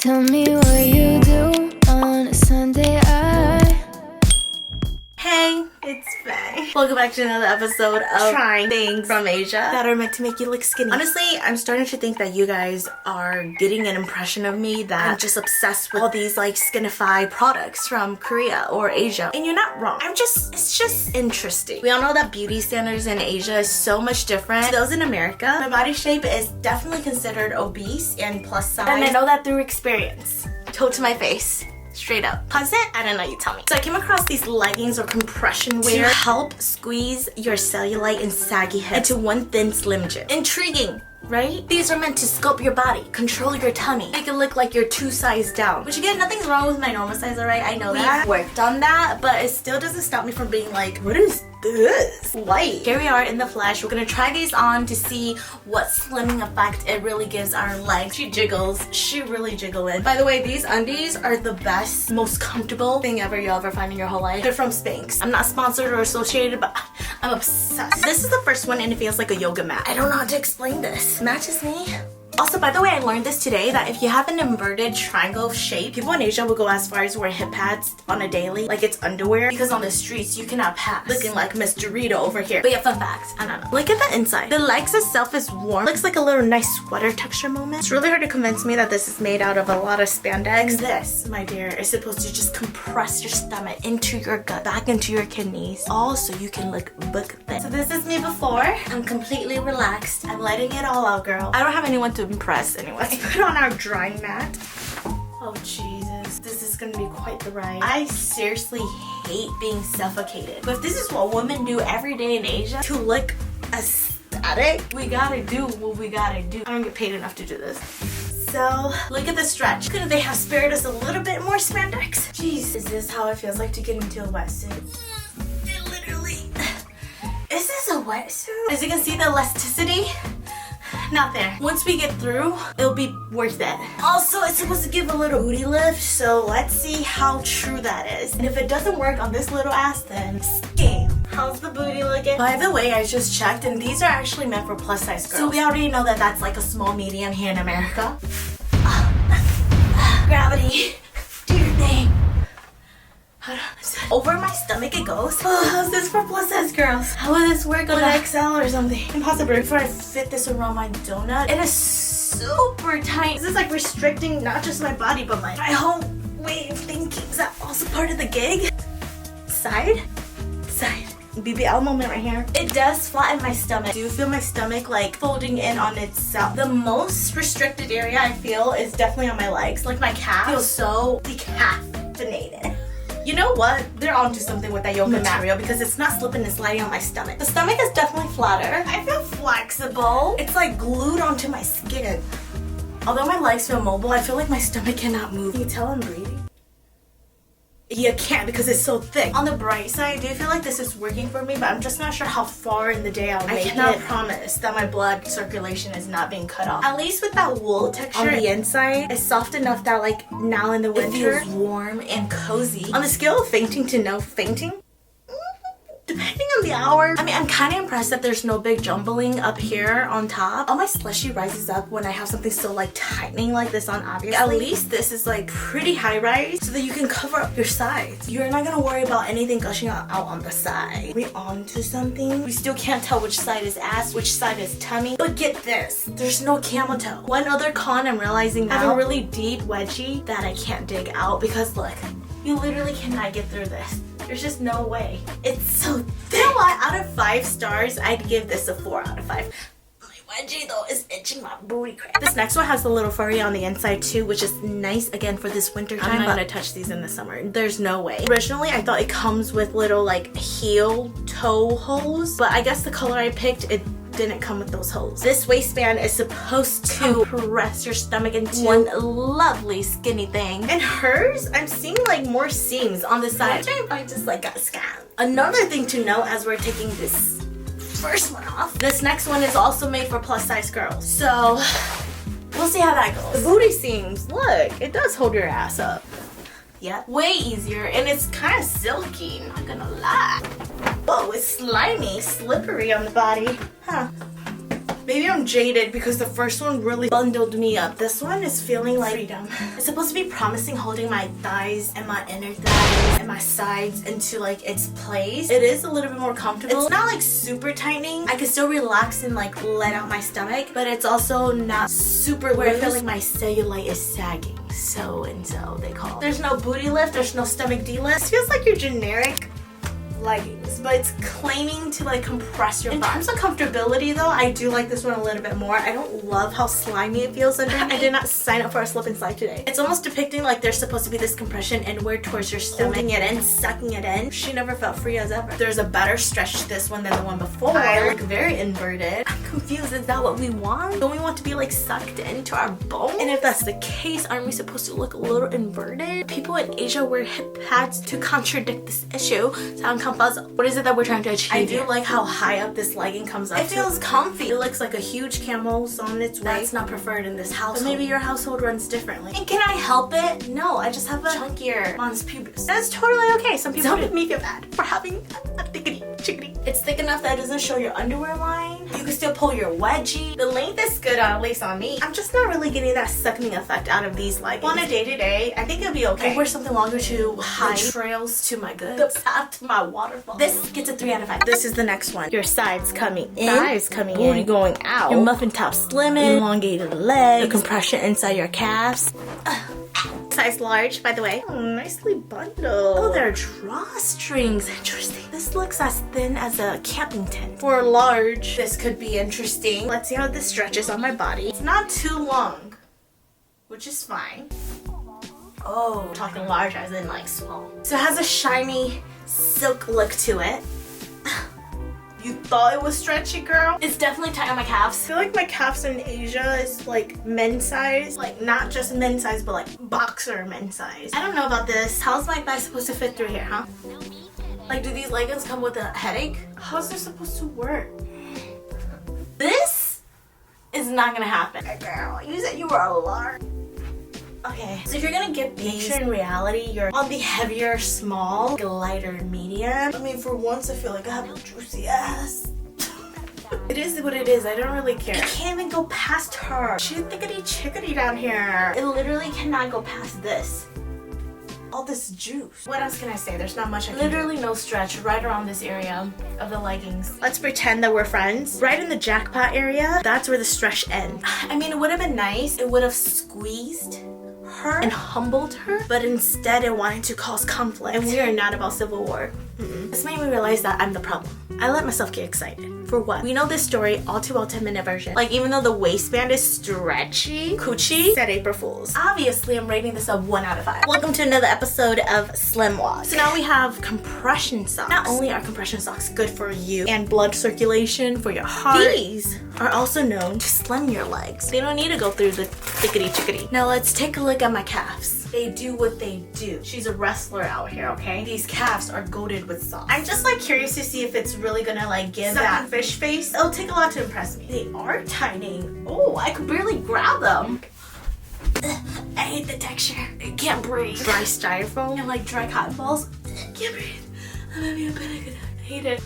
Tell me what you do on a Sunday. Hey, it's Faye. Welcome back to another episode of trying things from Asia that are meant to make you look skinny. Honestly, I'm starting to think that you guys are getting an impression of me that I'm just obsessed with all these like Skinify products from Korea or Asia. And you're not wrong. It's just interesting. We all know that beauty standards in Asia is so much different to those in America. My body shape is definitely considered obese and plus size. And I know that through experience. Told to my face. Straight up. Pause it? I don't know, you tell me. So I came across these leggings or compression wear to help squeeze your cellulite and saggy hips into one thin slim gym. Intriguing, right? These are meant to sculpt your body, control your tummy, make it look like you're 2 sizes down. Which again, nothing's wrong with my normal size, alright? I know that. We've worked on that, but it still doesn't stop me from being like, what is this? White. Here we are in the flesh. We're gonna try these on to see what slimming effect it really gives our legs. She jiggles. She really jiggling. By the way, these undies are the best, most comfortable thing ever you'll ever find in your whole life. They're from Spanx. I'm not sponsored or associated, but I'm obsessed. This is the first one and it feels like a yoga mat. I don't know how to explain this. Matches me. Also, by the way, I learned this today that if you have an inverted triangle shape, people in Asia will go as far as wear hip pads on a daily, like it's underwear, because on the streets you cannot pass looking like Miss Dorito over here. But yeah, fun fact, I don't know. Look at the inside. The legs itself is warm. Looks like a little nice sweater texture moment. It's really hard to convince me that this is made out of a lot of spandex. And this, my dear, is supposed to just compress your stomach into your gut, back into your kidneys, all so you can look book thin. So this is me before. I'm completely relaxed. I'm letting it all out, girl. I don't have anyone to impress anyway. Let's put on our drying mat. Oh Jesus, this is gonna be quite the ride. I seriously hate being suffocated. But if this is what women do every day in Asia to look aesthetic, we gotta do what we gotta do. I don't get paid enough to do this. So, look at the stretch. Couldn't they have spared us a little bit more spandex? Jeez, is this how it feels like to get into a wetsuit? It literally... Is this a wetsuit? As you can see, the elasticity, not there. Once we get through, it'll be worth it. Also, it's supposed to give a little booty lift, so let's see how true that is. And if it doesn't work on this little ass, then scam. How's the booty looking? By the way, I just checked, and these are actually meant for plus size girls. So we already know that that's like a small medium here in America. Gravity, do your thing. Over my stomach it goes. Oh, how's this for plus size girls? How will this work on an XL or something? Impossible. Before I fit this around my donut, it is super tight. This is like restricting not just my body, but my whole way of thinking. Is that also part of the gig? Side. BBL moment right here. It does flatten my stomach. I do feel my stomach like folding in on itself. The most restricted area I feel is definitely on my legs. Like my calf feels so decaffeinated. You know what? They're onto something with that yoga material because it's not slipping and sliding on my stomach. The stomach is definitely flatter. I feel flexible. It's like glued onto my skin. Although my legs feel mobile, I feel like my stomach cannot move. Can you tell I'm breathing? You can't because it's so thick. On the bright side, I do feel like this is working for me, but I'm just not sure how far in the day I'll make it. I cannot promise that my blood circulation is not being cut off. At least with that wool texture on the inside, it's soft enough that like now in the winter, it feels warm and cozy. On the scale of fainting to no fainting, depending on the hour. I mean, I'm kind of impressed that there's no big jumbling up here on top. All my slushy rises up when I have something so like tightening like this on, obviously. At least this is like pretty high rise so that you can cover up your sides. You're not gonna worry about anything gushing out on the side. We on to something. We still can't tell which side is ass, which side is tummy. But get this, there's no camel toe. One other con I'm realizing now, I have a really deep wedgie that I can't dig out because look, you literally cannot get through this. There's just no way. It's so thick. You know what? Out of 5 stars, I'd give this a 4 out of 5. My wedgie though is itching my booty crack. This next one has a little furry on the inside too, which is nice again for this winter time. I'm not gonna touch these in the summer. There's no way. Originally, I thought it comes with little like heel toe holes, but I guess the color I picked, it didn't come with those holes. This waistband is supposed to press your stomach into one lovely skinny thing. And hers, I'm seeing like more seams on the side. I just like got scammed. Another thing to know as we're taking this first one off, this next one is also made for plus size girls. So we'll see how that goes. The booty seams, look, it does hold your ass up. Yeah, way easier, and it's kind of silky, not gonna lie. Oh, it's slimy, slippery on the body. Huh. Maybe I'm jaded because the first one really bundled me up. This one is feeling like freedom. It's supposed to be promising, holding my thighs and my inner thighs and my sides into like its place. It is a little bit more comfortable. It's not like super tightening. I can still relax and like let out my stomach, but it's also not super where I feel like my cellulite is sagging. So and so they call it. There's no booty lift, there's no stomach D-lift. It feels like your generic leggings, but it's claiming to like compress your butt. In terms of comfortability though, I do like this one a little bit more. I don't love how slimy it feels underneath. I did not sign up for a slip and slide today. It's almost depicting like there's supposed to be this compression inward towards your stomach, holding it in, sucking it in. She never felt free as ever. There's a better stretch to this one than the one before. I look very inverted. I'm confused. Is that what we want? Don't we want to be like sucked into our bone? And if that's the case, aren't we supposed to look a little inverted? People in Asia wear hip pads to contradict this issue. So I'm what is it that we're trying to achieve? I do like how high up this legging comes up. It feels comfy. It looks like a huge camel's on its way. That's not preferred in this household. But maybe your household runs differently. And can I help it? No, I just have a chunkier mons pubis. That's totally okay. Some people don't make me feel bad for having a thickity chickity. It's thick enough that it doesn't show your underwear line. You can still pull your wedgie. The length is good, at least on me. I'm just not really getting that sucking effect out of these leggings. On a day-to-day, I think it'll be okay. I wear something longer to hide the trails to my goods. The path to my waterfall. This gets a 3 out of 5. This is the next one. Your sides coming in, thighs coming in, booty going out, your muffin top slimming, elongated legs, the compression inside your calves. Size large, by the way. Oh, nicely bundled. Oh, they're drawstrings. Interesting. This looks as thin as a camping tent. For large, this could be interesting. Let's see how this stretches on my body. It's not too long, which is fine. Oh, talking large as in like small. So it has a shiny silk look to it. You thought it was stretchy, girl? It's definitely tight on my calves. I feel like my calves in Asia is like men's size. Like not just men's size, but like boxer men's size. I don't know about this. How's my thigh supposed to fit through here, huh? Like, do these leggings come with a headache? How's this supposed to work? This is not gonna happen. Girl, you said you were a large. Okay, so if you're gonna get these, in reality, you're on the heavier small, lighter medium. I mean, for once, I feel like I have a juicy ass. It is what it is. I don't really care. It can't even go past her. She's thickety chickety down here. It literally cannot go past this. All this juice. What else can I say? There's not much I can literally do. No stretch right around this area of the leggings. Let's pretend that we're friends. Right in the jackpot area, that's where the stretch ends. I mean, it would have been nice. It would have squeezed her and humbled her, but instead it wanted to cause conflict, and we are not about civil war. This made me realize that I'm the problem. I let myself get excited. For what? We know this story all too well, 10-minute version. Like, even though the waistband is stretchy, coochie said April Fools. Obviously, I'm rating this a 1 out of 5. Welcome to another episode of Slim Walk. So now we have compression socks. Not only are compression socks good for you and blood circulation for your heart, these are also known to slim your legs. They don't need to go through the thickety chickety. Now let's take a look at my calves. They do what they do. She's a wrestler out here, okay? These calves are goated with socks. I'm just like curious to see if it's really gonna like give that fish face. It'll take a lot to impress me. They are tightening. Oh, I could barely grab them. I hate the texture. I can't breathe. Dry styrofoam and like dry cotton balls. I can't breathe. I'm having a panic attack. I hate it.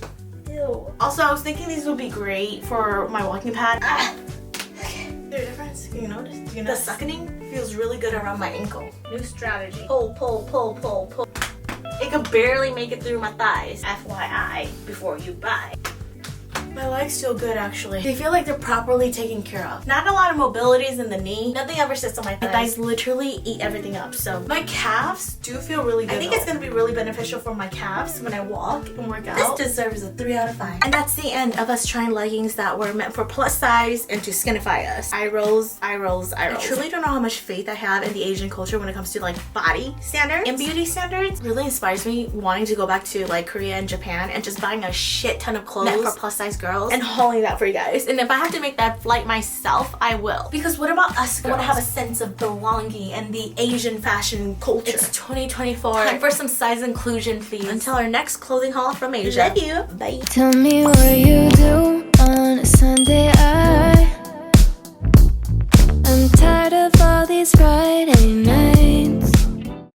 Ew. Also, I was thinking these would be great for my walking pad. There's a difference. Can you notice? Do you notice? The sucking feels really good around my ankle. New strategy. Pull, pull, pull, pull, pull. It could barely make it through my thighs. FYI, before you buy. My legs feel good actually. They feel like they're properly taken care of. Not a lot of mobilities in the knee. Nothing ever sits on my thighs. My thighs literally eat everything up. So my calves do feel really good. I think it's gonna be really beneficial for my calves when I walk and work out. This deserves a 3 out of 5. And that's the end of us trying leggings that were meant for plus size and to skinify us. Eye rolls, eye rolls, eye rolls. I truly don't know how much faith I have in the Asian culture when it comes to like body standards and beauty standards. It really inspires me wanting to go back to like Korea and Japan and just buying a shit ton of clothes meant for plus size girls and hauling that for you guys. And if I have to make that flight myself, I will. Because what about us girls? I want to have a sense of belonging and the Asian fashion culture. It's 2024. Time for some size inclusion, please. Until our next clothing haul from Asia. Love you. Bye. Tell me what you do on a Sunday. I'm tired of all these Friday nights.